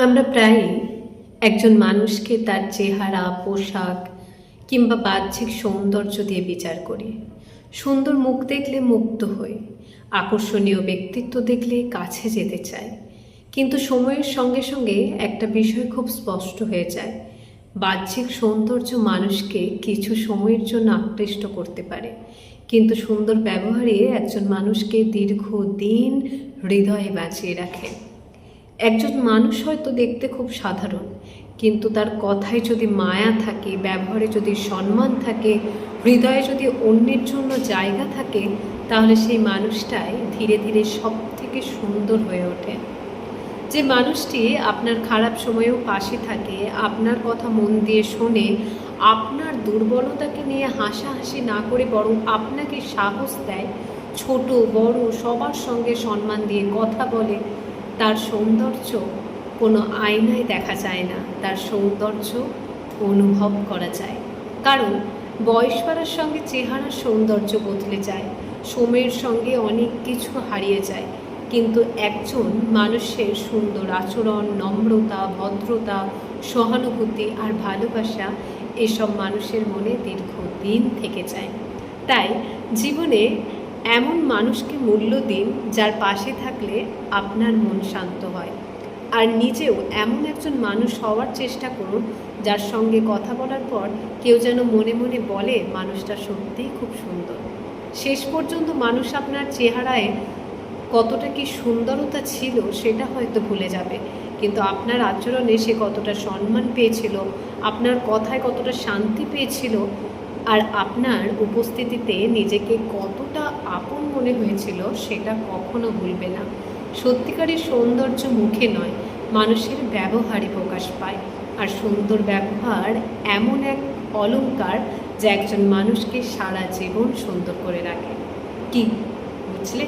আমরা প্রায়ই একজন মানুষকে তার চেহারা, পোশাক কিংবা বাহ্যিক সৌন্দর্য দিয়ে বিচার করি। সুন্দর মুখ দেখলে মুগ্ধ হই, আকর্ষণীয় ব্যক্তিত্ব দেখলে কাছে যেতে চাই। কিন্তু সময়ের সঙ্গে সঙ্গে একটা বিষয় খুব স্পষ্ট হয়ে যায়। বাহ্যিক সৌন্দর্য মানুষকে কিছু সময়ের জন্য আকৃষ্ট করতে পারে, কিন্তু সুন্দর ব্যবহারে একজন মানুষকে দীর্ঘদিন হৃদয়ে বাঁচিয়ে রাখে। একজন মানুষ হয়তো দেখতে খুব সাধারণ, কিন্তু তার কথায় যদি মায়া থাকে, ব্যবহারে যদি সম্মান থাকে, হৃদয়ে যদি অন্যের জন্য জায়গা থাকে, তাহলে সেই মানুষটাই ধীরে ধীরে সব থেকে সুন্দর হয়ে ওঠে। যে মানুষটি আপনার খারাপ সময়েও পাশে থাকে, আপনার কথা মন দিয়ে শোনে, আপনার দুর্বলতাকে নিয়ে হাসাহাসি না করে বরং আপনাকে সাহস দেয়, ছোট বড় সবার সঙ্গে সম্মান দিয়ে কথা বলে, তার সৌন্দর্য কোনো আয়নায় দেখা যায় না, তার সৌন্দর্য অনুভব করা যায়। কারণ বয়স বাড়ার সঙ্গে চেহারার সৌন্দর্য বদলে যায়, সময়ের সঙ্গে অনেক কিছু হারিয়ে যায়, কিন্তু একজন মানুষের সুন্দর আচরণ, নম্রতা, ভদ্রতা, সহানুভূতি আর ভালোবাসা এসব মানুষের মনে দীর্ঘদিন থেকে যায়। তাই জীবনে এমন মানুষকে মূল্য দিন যার পাশে থাকলে আপনার মন শান্ত হয়, আর নিজেও এমন একজন মানুষ হওয়ার চেষ্টা করুন যার সঙ্গে কথা বলার পর কেউ যেন মনে মনে বলে মানুষটা সত্যিই খুব সুন্দর। শেষ পর্যন্ত মানুষ আপনার চেহারায় কতটা কি সুন্দরতা ছিল সেটা হয়তো ভুলে যাবে, কিন্তু আপনার আচরণে সে কতটা সম্মান পেয়েছিল, আপনার কথায় কতটা শান্তি পেয়েছিল, আর আপনার উপস্থিতিতে নিজেকে কতটা আপন মনে হয়েছিল সেটা কখনো ভুলবে না। সত্যিকারের সৌন্দর্য মুখে নয়, মানুষের ব্যবহারে প্রকাশ পায়, আর সুন্দর ব্যবহার এমন এক অলংকার যা একজন মানুষকে সারা জীবন সুন্দর করে রাখে। কি বুঝলে?